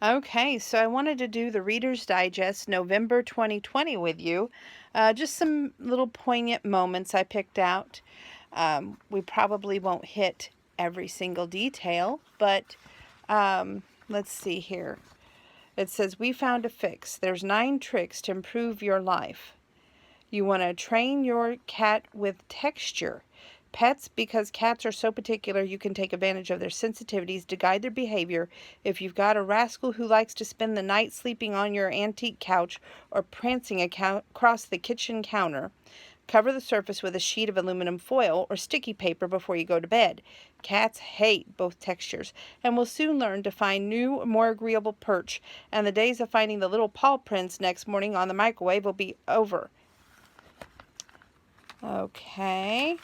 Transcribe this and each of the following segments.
Okay, so I wanted to do the Reader's Digest November 2020 with you. Just some little poignant moments I picked out. We probably won't hit every single detail, but let's see here. It says, "We found a fix. There's 9 tricks to improve your life. You want to train your cat with texture. Pets, because cats are so particular, you can take advantage of their sensitivities to guide their behavior. If you've got a rascal who likes to spend the night sleeping on your antique couch or prancing across the kitchen counter, cover the surface with a sheet of aluminum foil or sticky paper before you go to bed. Cats hate both textures and will soon learn to find new, more agreeable perch, and the days of finding the little paw prints next morning on the microwave will be over." Okay.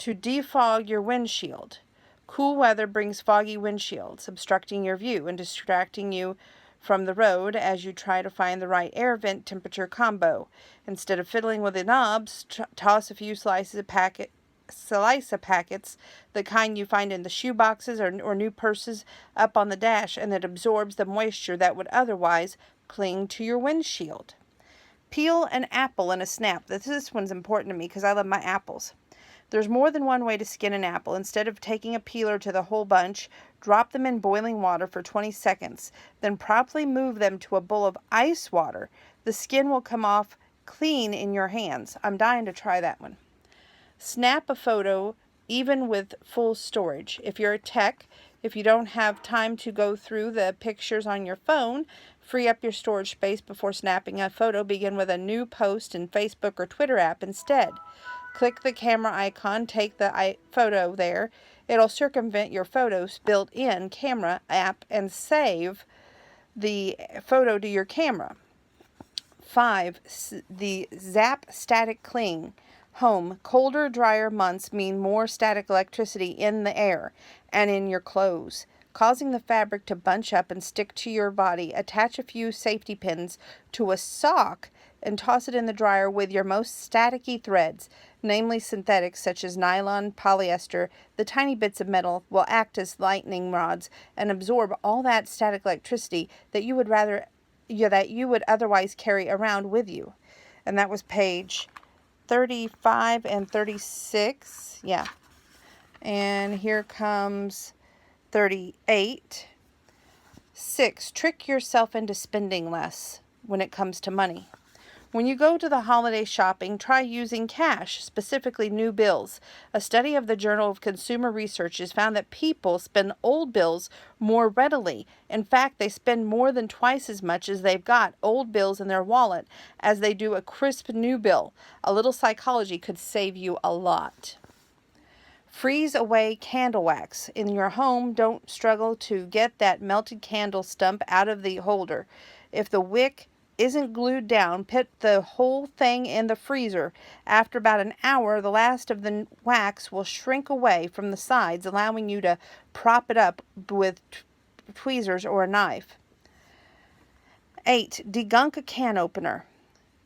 To defog your windshield. Cool weather brings foggy windshields, obstructing your view and distracting you from the road as you try to find the right air vent temperature combo. Instead of fiddling with the knobs, toss a few slice of packets, the kind you find in the shoe boxes or new purses, up on the dash, and that absorbs the moisture that would otherwise cling to your windshield. Peel an apple in a snap. This one's important to me because I love my apples. There's more than one way to skin an apple. Instead of taking a peeler to the whole bunch, drop them in boiling water for 20 seconds. Then promptly move them to a bowl of ice water. The skin will come off clean in your hands. I'm dying to try that one. Snap a photo even with full storage. If you're a tech, if you don't have time to go through the pictures on your phone, free up your storage space before snapping a photo. Begin with a new post in Facebook or Twitter app instead. Click the camera icon, take the photo there. It'll circumvent your photos built-in camera app and save the photo to your camera. 5. The Zap Static Clean. Home. Colder, drier months mean more static electricity in the air and in your clothes, causing the fabric to bunch up and stick to your body. Attach a few safety pins to a sock and toss it in the dryer with your most staticky threads, namely synthetics such as nylon, polyester. The tiny bits of metal will act as lightning rods and absorb all that static electricity that you would otherwise carry around with you. And that was page 35 and 36. Yeah. And here comes 38. 6. Trick yourself into spending less when it comes to money. When you go to the holiday shopping, try using cash, specifically new bills. A study of the Journal of Consumer Research has found that people spend old bills more readily. In fact, they spend more than twice as much as they've got old bills in their wallet as they do a crisp new bill. A little psychology could save you a lot. Freeze away candle wax. In your home, don't struggle to get that melted candle stump out of the holder. If the wick isn't glued down, put the whole thing in the freezer. After about an hour, the last of the wax will shrink away from the sides, allowing you to prop it up with tweezers or a knife. 8. Degunk a can opener.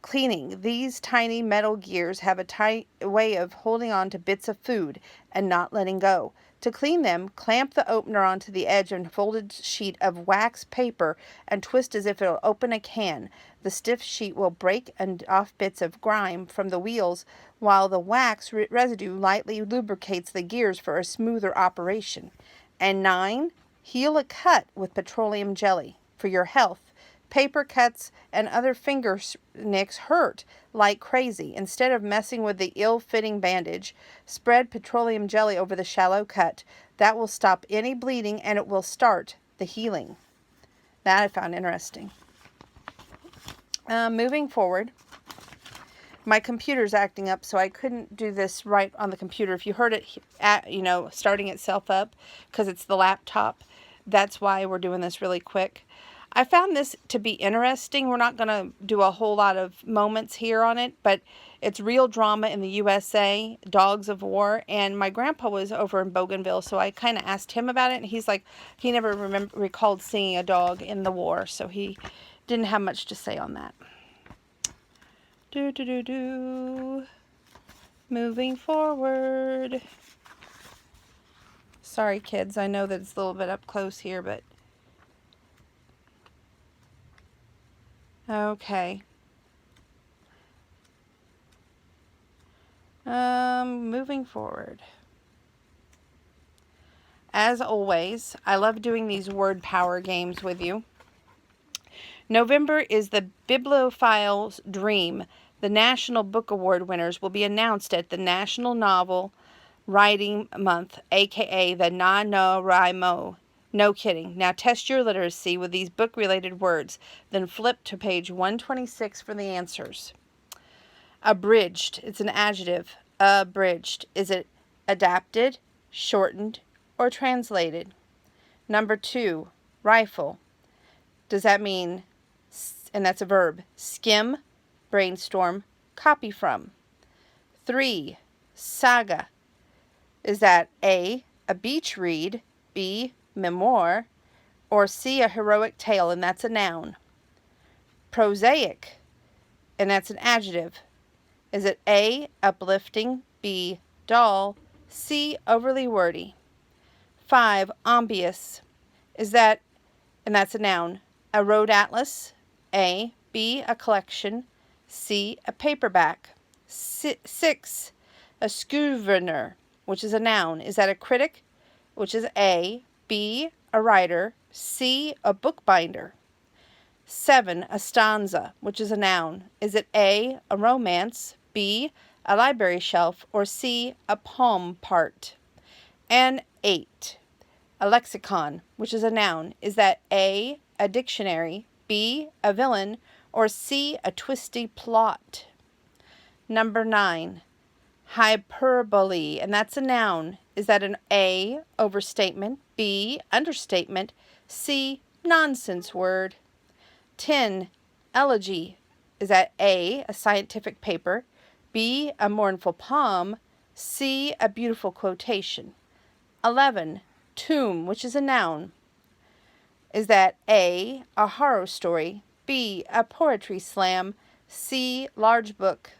Cleaning. These tiny metal gears have a way of holding on to bits of food and not letting go. To clean them, clamp the opener onto the edge of a folded sheet of wax paper and twist as if it will open a can. The stiff sheet will break off bits of grime from the wheels, while the wax residue lightly lubricates the gears for a smoother operation. And 9. Heal a cut with petroleum jelly. For your health, paper cuts and other finger nicks hurt like crazy. Instead of messing with the ill-fitting bandage, spread petroleum jelly over the shallow cut. That will stop any bleeding and it will start the healing. That I found interesting. Moving forward, my computer's acting up, so I couldn't do this right on the computer. If you heard it, starting itself up, because it's the laptop, that's why we're doing this really quick. I found this to be interesting. We're not going to do a whole lot of moments here on it, but it's real drama in the USA, Dogs of War, and my grandpa was over in Bougainville, so I kind of asked him about it, and he's like, he never recalled seeing a dog in the war, so he didn't have much to say on that. Moving forward. Sorry, kids, I know that it's a little bit up close here, but Okay. Moving forward. As always, I love doing these word power games with you. November is the bibliophile's dream. The National Book Award winners will be announced at the National Novel Writing Month, aka the NaNoWriMo. No kidding. Now test your literacy with these book-related words. Then flip to page 126 for the answers. Abridged. It's an adjective. Abridged. Is it adapted, shortened, or translated? Number 2, rifle. Does that mean, and that's a verb, skim, brainstorm, copy from? 3, saga. Is that A, a beach read, B, memoir, or C, a heroic tale, and that's a noun? Prosaic, and that's an adjective. Is it A, uplifting, B, dull, C, overly wordy? 5, omnibus. Is that, and that's a noun, a road atlas, A, B, a collection, C, a paperback? 6, a scrivener, which is a noun. Is that a critic, which is A, B, a writer, C, a bookbinder? 7, a stanza, which is a noun. Is it A, a romance, B, a library shelf, or C, a poem part? And 8, a lexicon, which is a noun. Is that A, a dictionary, B, a villain, or C, a twisty plot? Number 9, hyperbole, and that's a noun. Is that an A, overstatement, B, understatement, C, nonsense word? 10, elegy. Is that A, a scientific paper, B, a mournful poem, C, a beautiful quotation? 11, tomb, which is a noun. Is that A, a horror story, B, a poetry slam, C, large book?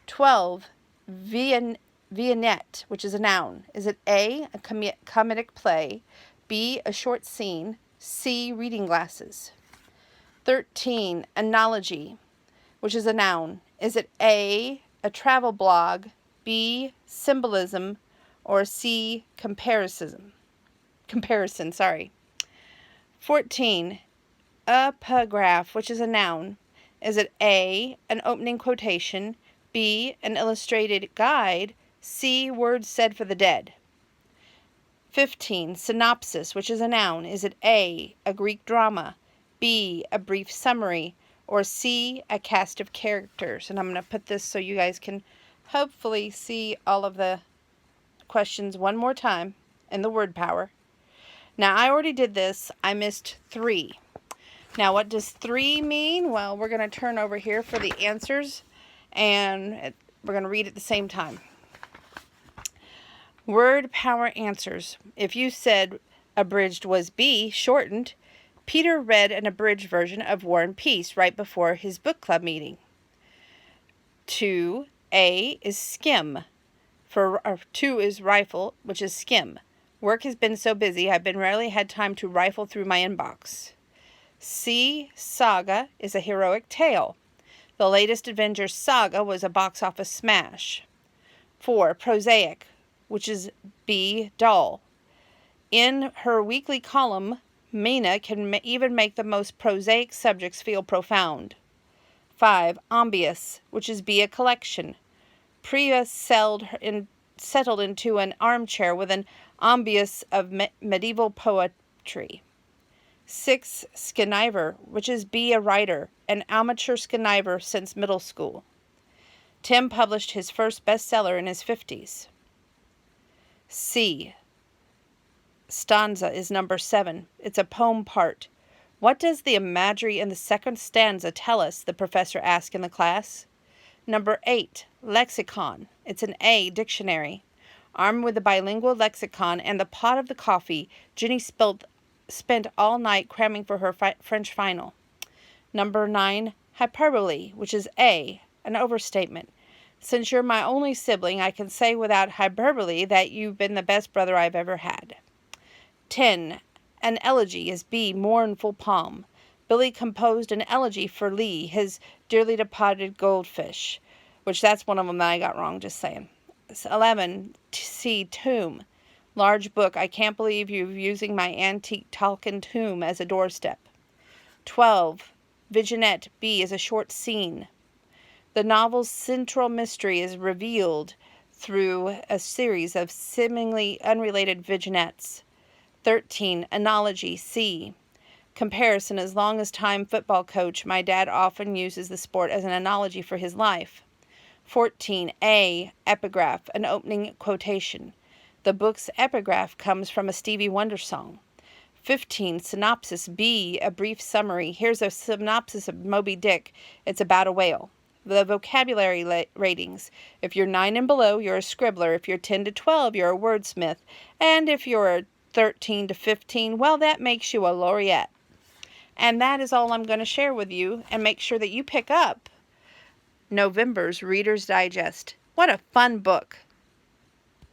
12, vignette, which is a noun. Is it A, a comedic play, B, a short scene, C, reading glasses? 13, analogy, which is a noun. Is it A, a travel blog, B, symbolism, or C, comparison? 14, epigraph, which is a noun. Is it A, an opening quotation, B, an illustrated guide, C, words said for the dead? 15, synopsis, which is a noun. Is it A, a Greek drama, B, a brief summary, or C, a cast of characters? And I'm going to put this so you guys can hopefully see all of the questions one more time in the word power. Now, I already did this. I missed 3. Now, what does 3 mean? Well, we're going to turn over here for the answers, and we're going to read at the same time. Word power answers. If you said abridged was B, shortened, Peter read an abridged version of War and Peace right before his book club meeting. 2, A is skim. 2 is rifle, which is skim. Work has been so busy, I've been rarely had time to rifle through my inbox. C, saga, is a heroic tale. The latest Avengers saga was a box office smash. 4, prosaic, which is B, dull. In her weekly column, Mina can even make the most prosaic subjects feel profound. 5, omnibus, which is B, a collection. Priya settled into an armchair with an omnibus of medieval poetry. 6, sconniver, which is B, a writer, an amateur sconniver since middle school. Tim published his first bestseller in his 50s. C, stanza is number 7. It's a poem part. What does the imagery in the second stanza tell us? The professor asked in the class. Number 8, lexicon. It's an A, dictionary. Armed with the bilingual lexicon and the pot of the coffee, Jenny spent all night cramming for her French final. Number 9, hyperbole, which is A, an overstatement. Since you're my only sibling, I can say without hyperbole that you've been the best brother I've ever had. 10, an elegy is B, mournful poem. Billy composed an elegy for Lee, his dearly departed goldfish, which that's one of them that I got wrong, just saying. 11. C. Tomb. Large book. I can't believe you're using my antique Tolkien tomb as a doorstep. 12. Vignette. B. is a short scene. The novel's central mystery is revealed through a series of seemingly unrelated vignettes. 13. Analogy. C. Comparison. As long as time football coach, my dad often uses the sport as an analogy for his life. 14. A. Epigraph. An opening quotation. The book's epigraph comes from a Stevie Wonder song. 15. Synopsis. B. A brief summary. Here's a synopsis of Moby Dick. It's about a whale. The vocabulary ratings. If you're 9 and below, you're a scribbler. If you're 10 to 12, you're a wordsmith. And if you're 13 to 15, well, that makes you a laureate. And that is all I'm going to share with you. And make sure that you pick up November's Reader's Digest. What a fun book.